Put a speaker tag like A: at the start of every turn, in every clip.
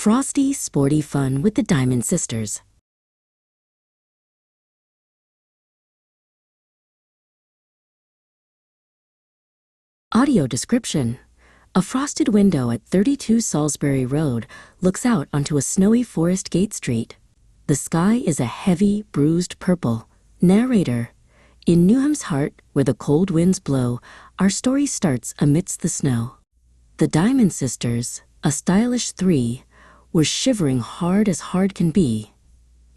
A: Frosty, Sporty fun with the Diamond Sisters. Audio description. A frosted window at 32 Salisbury Road looks out onto a snowy Forest Gate Street. The sky is a heavy, bruised purple. Narrator. In Newham's heart, where the cold winds blow, our story starts amidst the snow. The Diamond Sisters, a stylish three, were shivering hard as hard can be.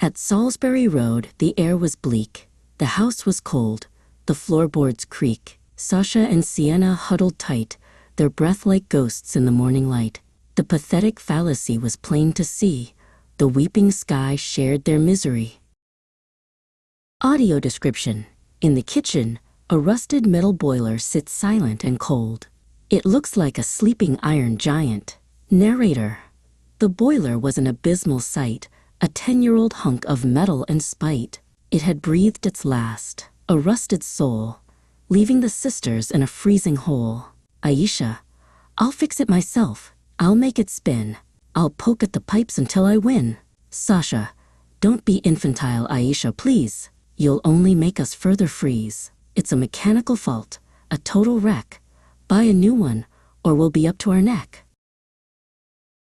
A: At Salisbury Road, the air was bleak. The house was cold. The floorboards creak. Sasha and Sienna huddled tight, their breath like ghosts in the morning light. The pathetic fallacy was plain to see. The weeping sky shared their misery. Audio description. In the kitchen, a rusted metal boiler sits silent and cold. It looks like a sleeping iron giant. Narrator. The boiler was an abysmal sight, a 10-year-old hunk of metal and spite. It had breathed its last, a rusted soul, leaving the sisters in a freezing hole. Aisha. I'll fix it myself. I'll make it spin. I'll poke at the pipes until I win. Sasha. Don't be infantile, Aisha, please. You'll only make us further freeze. It's a mechanical fault, a total wreck. Buy a new one, or we'll be up to our neck.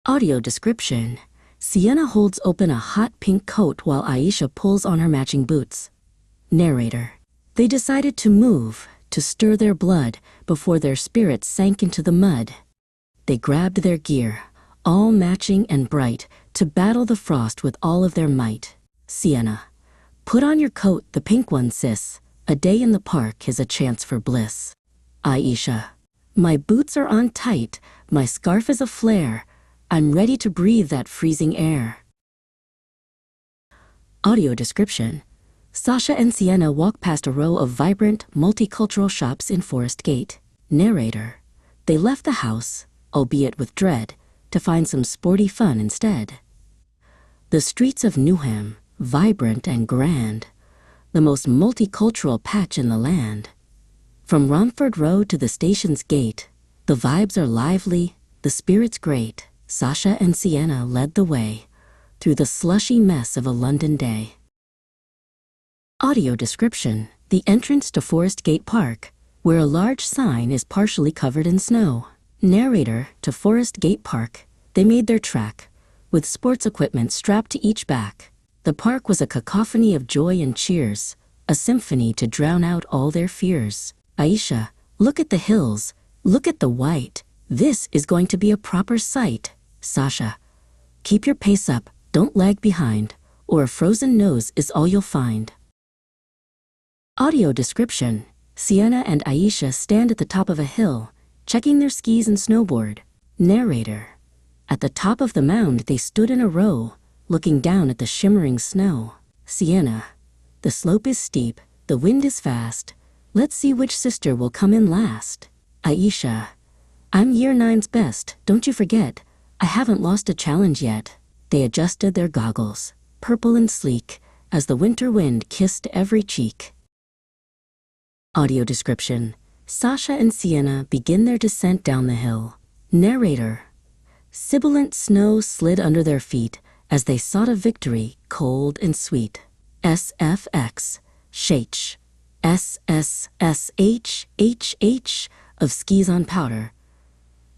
A: Audio description. Sienna holds open a hot pink coat while Aisha pulls on her matching boots. Narrator. They decided to move, to stir their blood, before their spirits sank into the mud. They grabbed their gear, all matching and bright, to battle the frost with all of their might. Sienna. Put on your coat, the pink one, sis. A day in the park is a chance for bliss. Aisha. My boots are on tight, my scarf is a flare. I'm ready to breathe that freezing air. Audio description. Sasha and Sienna walk past a row of vibrant, multicultural shops in Forest Gate. Narrator. They left the house, albeit with dread, to find some sporty fun instead. The streets of Newham, vibrant and grand, the most multicultural patch in the land. From Romford Road to the station's gate, the vibes are lively, the spirits great. Sasha and Sienna led the way through the slushy mess of a London day. Audio description. The entrance to Forest Gate Park, where a large sign is partially covered in snow. Narrator. To Forest Gate Park, they made their track, with sports equipment strapped to each back. The park was a cacophony of joy and cheers, a symphony to drown out all their fears. Aisha. Look at the hills, look at the white. This is going to be a proper sight. Sasha. Keep your pace up, don't lag behind, or a frozen nose is all you'll find. Audio description. Sienna and Aisha stand at the top of a hill, checking their skis and snowboard. Narrator. At the top of the mound they stood in a row, looking down at the shimmering snow. Sienna. The slope is steep, the wind is fast. Let's see which sister will come in last. Aisha. I'm year 9's best, don't you forget. I haven't lost a challenge yet. They adjusted their goggles, purple and sleek, as the winter wind kissed every cheek. Audio description. Sasha and Sienna begin their descent down the hill. Narrator. Sibilant snow slid under their feet as they sought a victory cold and sweet. SFX. Shach. SSSHHH of skis on powder.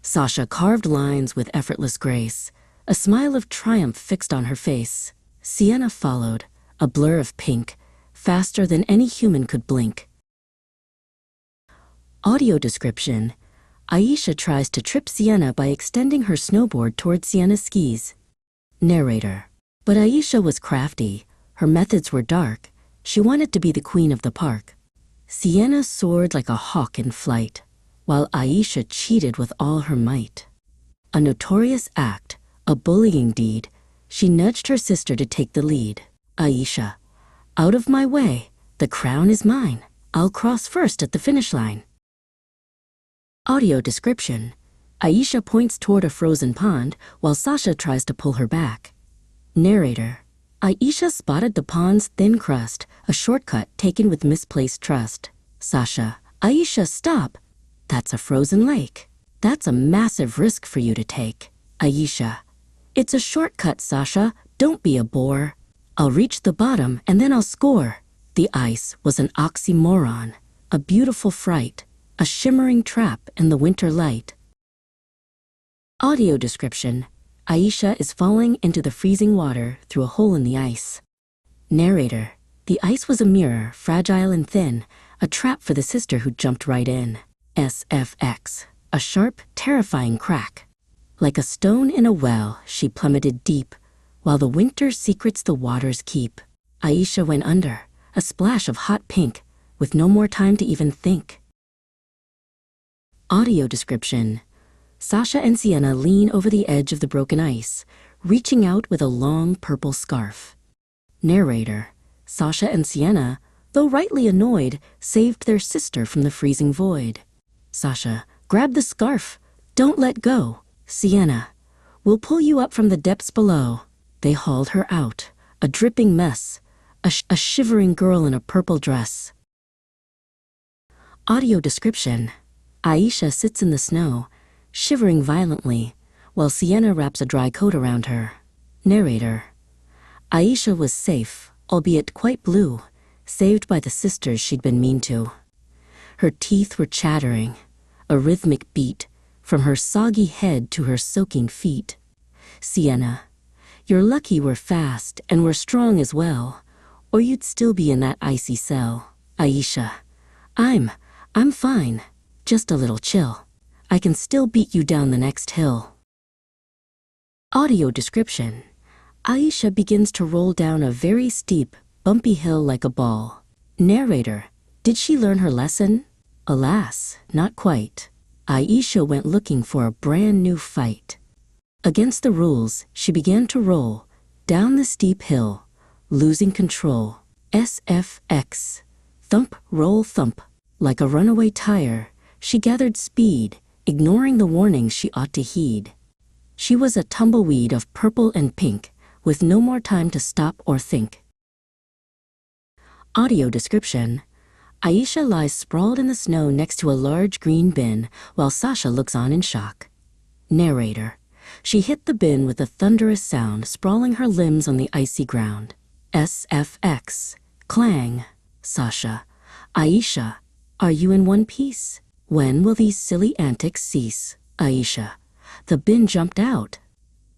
A: Sasha carved lines with effortless grace, a smile of triumph fixed on her face. Sienna followed, a blur of pink, faster than any human could blink. Audio description. Aisha tries to trip Sienna by extending her snowboard toward Sienna's skis. Narrator. But Aisha was crafty, her methods were dark, she wanted to be the queen of the park. Sienna soared like a hawk in flight, while Aisha cheated with all her might. A notorious act, a bullying deed, she nudged her sister to take the lead. Aisha. Out of my way, the crown is mine. I'll cross first at the finish line. Audio description. Aisha points toward a frozen pond while Sasha tries to pull her back. Narrator. Aisha spotted the pond's thin crust, a shortcut taken with misplaced trust. Sasha. Aisha, stop. That's a frozen lake. That's a massive risk for you to take. Aisha. It's a shortcut, Sasha. Don't be a bore. I'll reach the bottom and then I'll score. The ice was an oxymoron, a beautiful fright, a shimmering trap in the winter light. Audio description: Aisha is falling into the freezing water through a hole in the ice. Narrator: the ice was a mirror, fragile and thin, a trap for the sister who jumped right in. SFX: a sharp, terrifying crack. Like a stone in a well, she plummeted deep, while the winter secrets the waters keep. Aisha went under, a splash of hot pink, with no more time to even think. Audio description: Sasha and Sienna lean over the edge of the broken ice, reaching out with a long purple scarf. Narrator: Sasha and Sienna, though rightly annoyed, saved their sister from the freezing void. Sasha: grab the scarf. Don't let go. Sienna: we'll pull you up from the depths below. They hauled her out, a dripping mess, a shivering girl in a purple dress. Audio description: Aisha sits in the snow, shivering violently, while Sienna wraps a dry coat around her. Narrator: Aisha was safe, albeit quite blue, saved by the sisters she'd been mean to. Her teeth were chattering, a rhythmic beat, from her soggy head to her soaking feet. Sienna: you're lucky we're fast and we're strong as well, or you'd still be in that icy cell. Aisha: I'm fine, just a little chill. I can still beat you down the next hill. Audio description: Aisha begins to roll down a very steep, bumpy hill like a ball. Narrator: did she learn her lesson? Alas, not quite. Aisha went looking for a brand new fight. Against the rules, she began to roll down the steep hill, losing control. SFX: thump, roll, thump. Like a runaway tire, she gathered speed, ignoring the warnings she ought to heed. She was a tumbleweed of purple and pink, with no more time to stop or think. Audio description: Aisha lies sprawled in the snow next to a large green bin, while Sasha looks on in shock. Narrator: she hit the bin with a thunderous sound, sprawling her limbs on the icy ground. SFX: clang. Sasha: Aisha, are you in one piece? When will these silly antics cease? Aisha: the bin jumped out.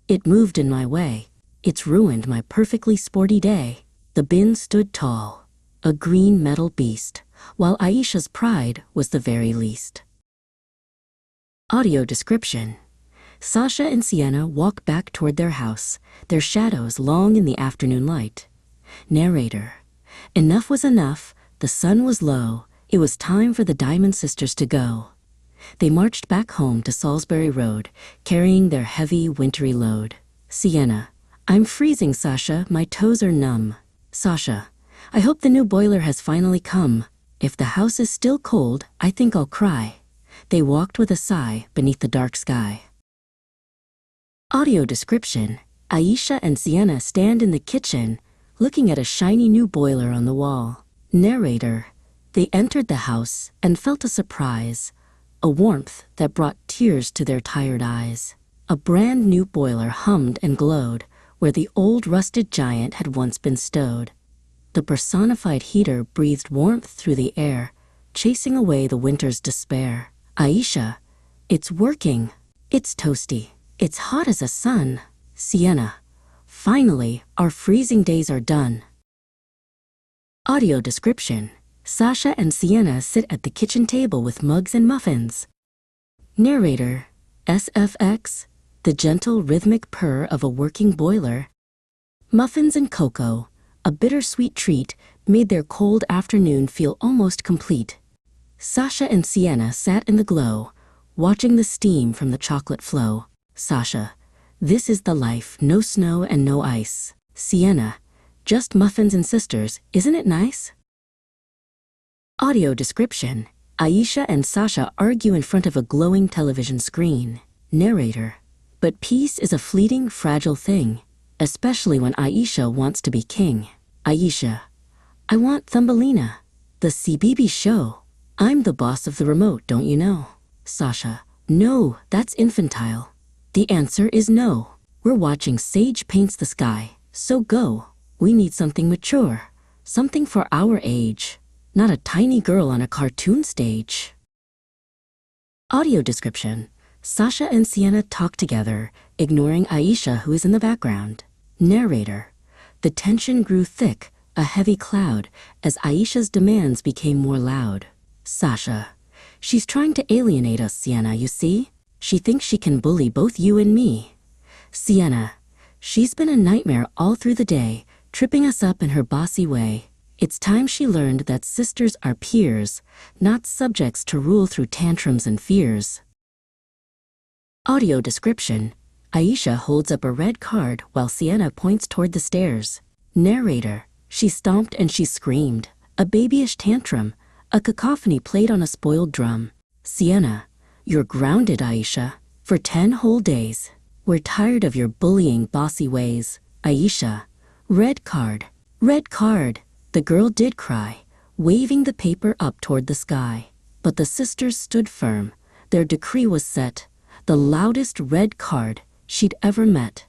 A: It moved in my way. It's ruined my perfectly sporty day. The bin stood tall, a green metal beast, while Aisha's pride was the very least. Audio description: Sasha and Sienna walk back toward their house, their shadows long in the afternoon light. Narrator: enough was enough, the sun was low, it was time for the Diamond Sisters to go. They marched back home to Salisbury Road, carrying their heavy, wintry load. Sienna: I'm freezing, Sasha, my toes are numb. Sasha: I hope the new boiler has finally come. If the house is still cold, I think I'll cry. They walked with a sigh beneath the dark sky. Audio description: Aisha and Sienna stand in the kitchen, looking at a shiny new boiler on the wall. Narrator: they entered the house and felt a surprise, a warmth that brought tears to their tired eyes. A brand new boiler hummed and glowed where the old rusted giant had once been stowed. The personified heater breathed warmth through the air, chasing away the winter's despair. Aisha: it's working. It's toasty. It's hot as a sun. Sienna: finally, our freezing days are done. Audio description: Sasha and Sienna sit at the kitchen table with mugs and muffins. Narrator: SFX: the gentle rhythmic purr of a working boiler. Muffins and cocoa, a bittersweet treat, made their cold afternoon feel almost complete. Sasha and Sienna sat in the glow, watching the steam from the chocolate flow. Sasha: this is the life, no snow and no ice. Sienna: just muffins and sisters, isn't it nice? Audio description: Aisha and Sasha argue in front of a glowing television screen. Narrator: but peace is a fleeting, fragile thing, especially when Aisha wants to be king. Aisha: I want Thumbelina, the CBB show. I'm the boss of the remote, don't you know? Sasha: no, that's infantile. The answer is no. We're watching Sage paints the sky, so go. We need something mature, something for our age, not a tiny girl on a cartoon stage. Audio description. Sasha and Sienna talk together, ignoring Aisha, who is in the background. Narrator. The tension grew thick, a heavy cloud, as Aisha's demands became more loud. Sasha. She's trying to alienate us, Sienna, you see? She thinks she can bully both you and me. Sienna. She's been a nightmare all through the day, tripping us up in her bossy way. It's time she learned that sisters are peers, not subjects to rule through tantrums and fears. Audio description. Aisha holds up a red card while Sienna points toward the stairs. Narrator. She stomped and she screamed. A babyish tantrum. A cacophony played on a spoiled drum. Sienna. You're grounded, Aisha. For 10 whole days. We're tired of your bullying bossy ways. Aisha. Red card. Red card. The girl did cry, waving the paper up toward the sky. But the sisters stood firm. Their decree was set. The loudest red card she'd ever met.